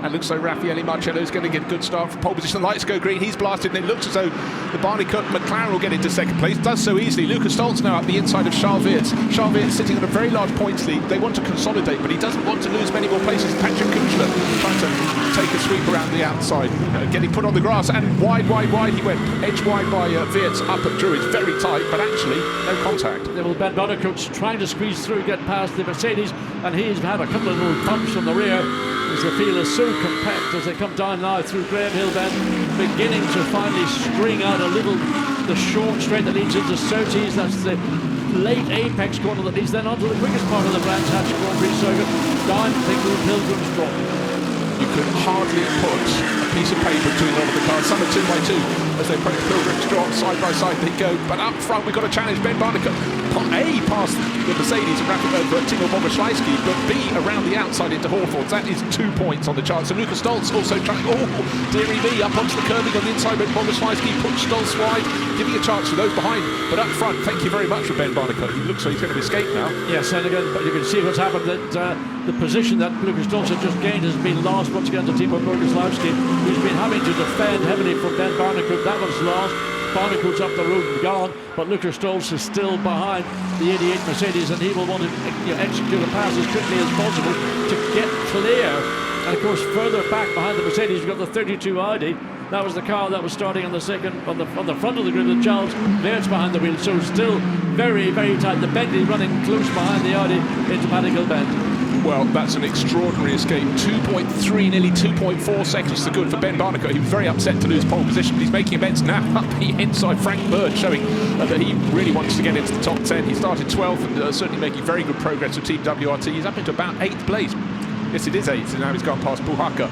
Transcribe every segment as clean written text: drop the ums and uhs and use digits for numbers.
And looks like Raffaele Marcello is going to get a good start from pole position. The lights go green, he's blasted, and it looks as though the Barnicot McLaren will get into second place. Does so easily. Lucas Stoltz now up the inside of Charles Weerts. Charles Weerts sitting on a very large points lead. They want to consolidate, but he doesn't want to lose many more places. Patrick Kuchler trying to take a sweep around the outside, getting put on the grass, and wide he went. Edge wide by Weerts up at Druids. Very tight, but actually no contact. Well, Ben Barnicot's trying to squeeze through, get past the Mercedes, and he's had a couple of little bumps from the rear as the field is so compact as they come down now through Graham Hill Bend, beginning to finally string out a little the short straight that leads into Surtees. That's the late apex corner that leads then onto the quickest part of the Brands Hatch Grand Prix circuit, down Pickle Pilgrim's Drop. You could hardly put a piece of paper between all of the cars. Some are 2x2 as they approach Pilgrim's Drop. Side by side they go, but up front we've got to challenge Ben Barnicot. A, past the Mercedes and wrap it over Timo Bogoslawski, but B, around the outside into Hawthorns. That is 2 points on the chart. So Lucas Stoltz also trying, dearie me, up onto the curbing on the inside with Bogoslawski, puts Stoltz wide, giving a chance for those behind. But up front, thank you very much for Ben Barnicot. He looks like he's going to escape now. Yes, and again, but you can see what's happened, that the position that Lucas Stoltz had just gained has been lost once again to Timo Bogoslawski, who's been having to defend heavily from Ben Barnicot. That was lost. Barnicot's up the road and gone, but Lucas Stoltz is still behind the 88 Mercedes, and he will want to execute a pass as quickly as possible to get clear. And of course, further back behind the Mercedes, you've got the 32 Audi. That was the car that was starting on the second, on the front of the grid with Charles Weerts behind the wheel. So still very tight. The Bentley running close behind the Audi into Paddock Hill Bend. Well, that's an extraordinary escape. 2.3, nearly 2.4 seconds to good for Ben Barnicot. He was very upset to lose pole position, but he's making amends now up the inside. Frank Bird showing that he really wants to get into the top 10. He started 12th and certainly making very good progress with Team WRT. He's up into about 8th place. Yes, it is 8th, and now he's gone past Buhaka.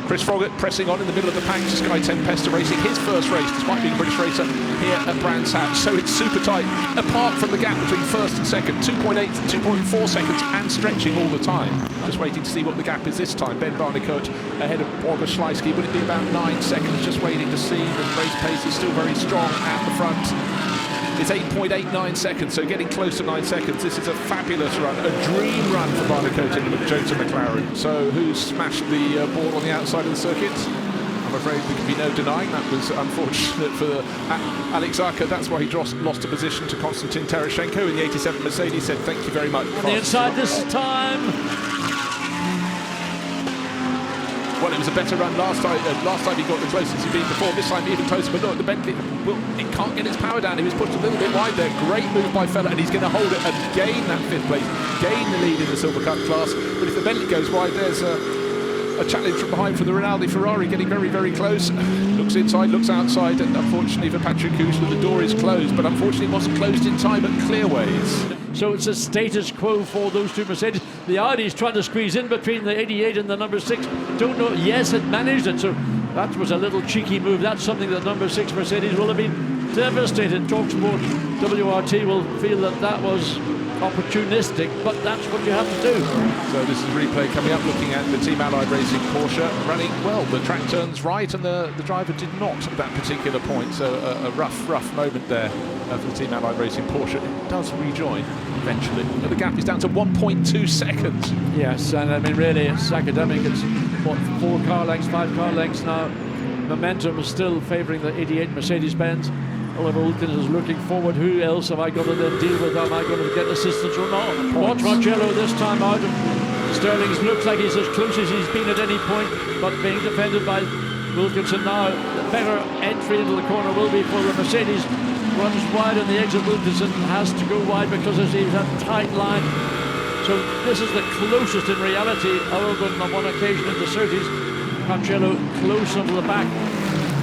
Chris Froggatt pressing on in the middle of the pack. Sky Tempesta racing his first race, despite being a British racer, here at Brands Hatch. So it's super tight, apart from the gap between first and second, 2.8 to 2.4 seconds, and stretching all the time. Just waiting to see what the gap is this time. Ben Barnicot ahead of Bogoslawski. Will it be about 9 seconds? Just waiting to see. The race pace is still very strong at the front. It's 8.89 seconds, so getting close to 9 seconds. This is a fabulous run, a dream run for Barnicot in the Jones and McLaren. So who smashed the ball on the outside of the circuit? I'm afraid there can be no denying that was unfortunate for Alex Arca. That's why he lost a position to Konstantin Terashenko in the 87 Mercedes. Said thank you very much. On the inside this time. Well, it was a better run last time. Last time he got the closest he'd been before. This time even closer. But look, the Bentley, it can't get its power down. He was pushed a little bit wide there. Great move by Fella, and he's going to hold it and gain that 5th place, gain the lead in the Silver Cup class. But if the Bentley goes wide, there's a challenge from behind for the Rinaldi Ferrari, getting very close. Looks inside, looks outside, and unfortunately for Patrick Kuchler, the door is closed. But unfortunately, it wasn't closed in time at Clearways. So it's a status quo for those two Mercedes. The Audi's trying to squeeze in between the 88 and the number 6. Don't know. Yes, it managed it. So that was a little cheeky move. That's something that number 6 Mercedes will have been devastated. TalkSport WRT will feel that was opportunistic, but that's what you have to do. So this is replay coming up, looking at the Team Allied Racing Porsche running well. The track turns right, and the driver did not at that particular point. So a rough moment there for the Team Allied Racing Porsche. It does rejoin eventually, but the gap is down to 1.2 seconds. Yes, and I mean really, it's academic. It's what, 5 car lengths now. Momentum is still favouring the 88 Mercedes-Benz. Oliver Wilkins is looking forward. Who else have I got to then deal with? Am I going to get assistance or not? Watch Marcello this time out. Sterling looks like he's as close as he's been at any point, but being defended by Wilkinson now. The better entry into the corner will be for the Mercedes. Runs wide on the exit. Wilkinson has to go wide because he's a tight line. So this is the closest in reality, other than on one occasion in the Surtees. Marcello close onto the back.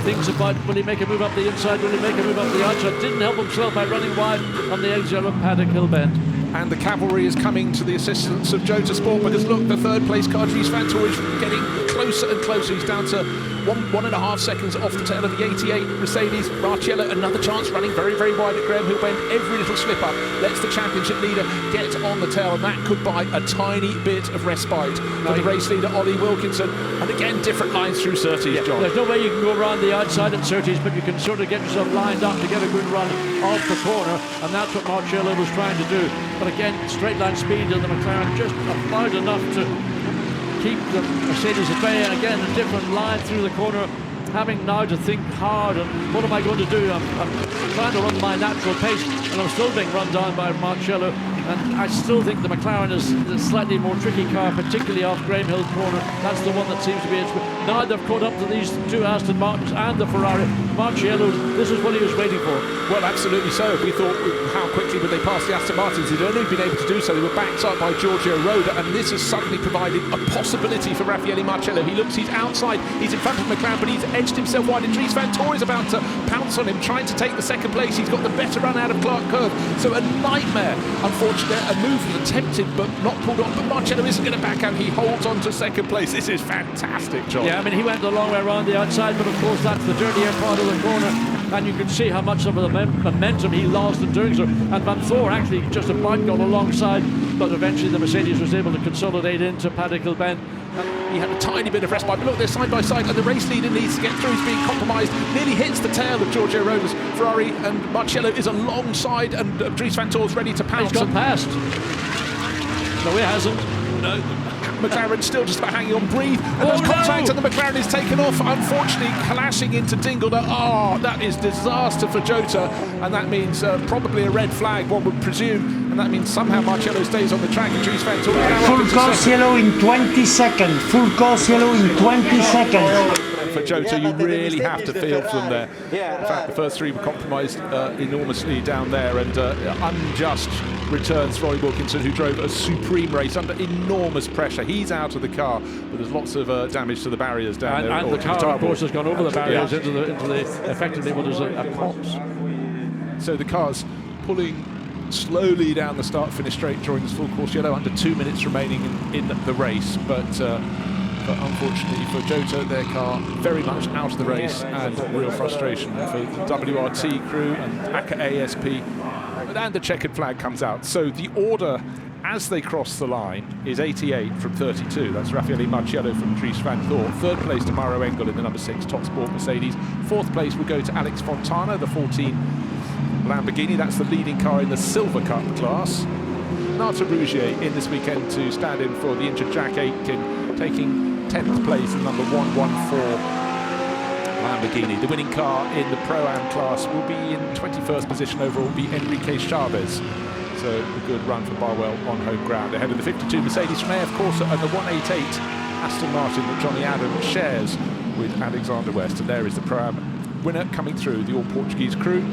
Thinks about, will he make a move up the inside, will he make a move up the outside? Didn't help himself by running wide on the exit of Paddock Hill Bend. And the cavalry is coming to the assistance of Joe to Sport, because look, the 3rd place car, Dries Vanthoor, is getting closer and closer. He's down to 1.5 seconds off the tail of the 88 Mercedes. Marcello, another chance, running very wide at Graham Hill Bend. Every little slip up lets the championship leader get on the tail, and that could buy a tiny bit of respite for the race leader, Ollie Wilkinson. And again, different lines through Surtees, John. There's no way you can go around the outside at Surtees, but you can sort of get yourself lined up to get a good run off the corner, and that's what Marcello was trying to do. But again, straight line speed of the McLaren just about enough to keep the Mercedes at bay. And again, a different line through the corner, having now to think hard and what am I going to do? I'm trying to run my natural pace, and I'm still being run down by Marcello. And I still think the McLaren is a slightly more tricky car, particularly off Graham Hill corner. That's the one that seems to be it. Now they've caught up to these two Aston Martins and the Ferrari. Marcello, this is what he was waiting for. Well, absolutely so. We thought, how quickly would they pass the Aston Martins? He'd only been able to do so. They were backed up by Giorgio Roda, and this has suddenly provided a possibility for Raffaele Marcello. He looks, he's outside, he's in front of McLaren, but he's edged himself wide. And Dries Van Tor is about to pounce on him, trying to take the second place. He's got the better run out of Clark Curve. So a nightmare, unfortunately. A move attempted but not pulled on, but Marcello isn't going to back out. He holds on to second place. This is fantastic, John. Yeah, I mean, he went a long way around the outside, but of course that's the dirtier part of the corner, and you can see how much of the momentum he lost in doing so. And Van Thor actually just about got alongside, but eventually the Mercedes was able to consolidate into Paddock Bend. He had a tiny bit of respite, but look, they're side by side, and the race leader needs to get through. He's being compromised, nearly hits the tail of Giorgio Roda's Ferrari, and Marcello is alongside, and Dries Van Tor's ready to pounce. He's got past. No, he hasn't. No, McLaren still just about hanging on, breathe, and there's contact, and the McLaren is taken off, unfortunately clashing into Dingledar. Oh, that is disaster for Jota, and that means probably a red flag, one would presume, and that means somehow Marcello stays on the track, and Dries Van Tor full course yellow in 20 seconds. Full course yellow in 20 seconds. For Jota, you really have to feel for them there. In fact, the first three were compromised enormously down there, and unjust returns Roy Wilkinson, who drove a supreme race under enormous pressure. He's out of the car, but there's lots of damage to the barriers down there. And the car, of course, has gone over the barriers into the effectively what is a pops. So the car's pulling slowly down the start-finish straight during this full course yellow, under 2 minutes remaining in the race, but unfortunately for Jota, their car very much out of the race, and real frustration for the WRT crew and ACA ASP. And the checkered flag comes out. So the order as they cross the line is 88 from 32. That's Raffaele Marcello from Dries Van Thor. Third place to Mauro Engel in the number 6 Top Sport Mercedes. Fourth place will go to Alex Fontana, the 14 Lamborghini. That's the leading car in the Silver Cup class. Nata Rougier in this weekend to stand in for the injured Jack Aitken, taking 10th place in number 114 Lamborghini. The winning car in the Pro-Am class will be in 21st position overall, will be Enrique Chavez. So a good run for Barwell on home ground. Ahead of the 52 Mercedes from AF Corsa and the 188 Aston Martin that Johnny Adams shares with Alexander West. And there is the Pro-Am winner coming through, the all-Portuguese crew.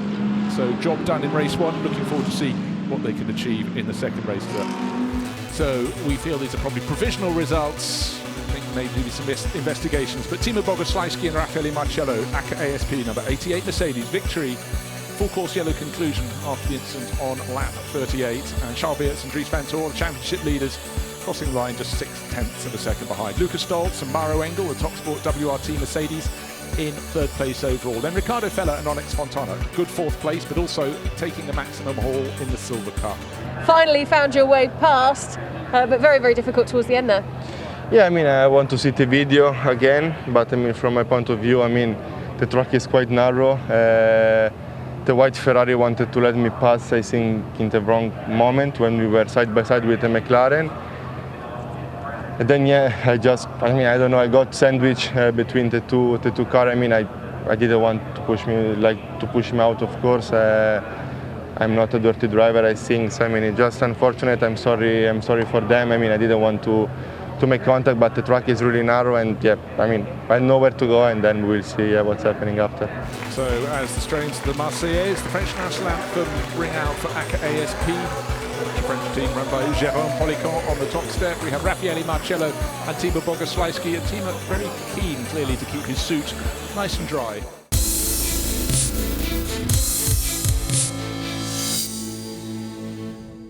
So job done in race one. Looking forward to see what they can achieve in the second race. So we feel these are probably provisional results. Maybe some investigations, but Timo Bogoslawski and Raffaele Marcello, ACA ASP number 88 Mercedes victory, full course yellow conclusion after the incident on lap 38, and Charles Beertz and Dries Van Tor, the championship leaders, crossing the line just 0.6 of a second behind. Lucas Stoltz and Mauro Engel, the Top Sport WRT Mercedes, in third place overall. Then Ricardo Feller and Alex Fontana, good fourth place, but also taking the maximum haul in the Silver Cup. Finally found your way past, but very, very difficult towards the end there. Yeah, I mean, I want to see the video again, but I mean, from my point of view, I mean, the track is quite narrow. The white Ferrari wanted to let me pass, I think, in the wrong moment when we were side by side with the McLaren. And then, yeah, I don't know, I got sandwiched between the two cars. I mean, I didn't want to push him out, of course. I'm not a dirty driver, I think. So, I mean, it's just unfortunate. I'm sorry for them. I mean, I didn't want to make contact, but the track is really narrow, and yeah, I mean, I know where to go, and then we'll see what's happening after. So as the strains of the Marseillaise, the French national anthem, ring out for ACA ASP, the French team run by Jérôme Polican on the top step. We have Raffaele Marcello and Timo Bogoslawski, a team very keen, clearly, to keep his suit nice and dry.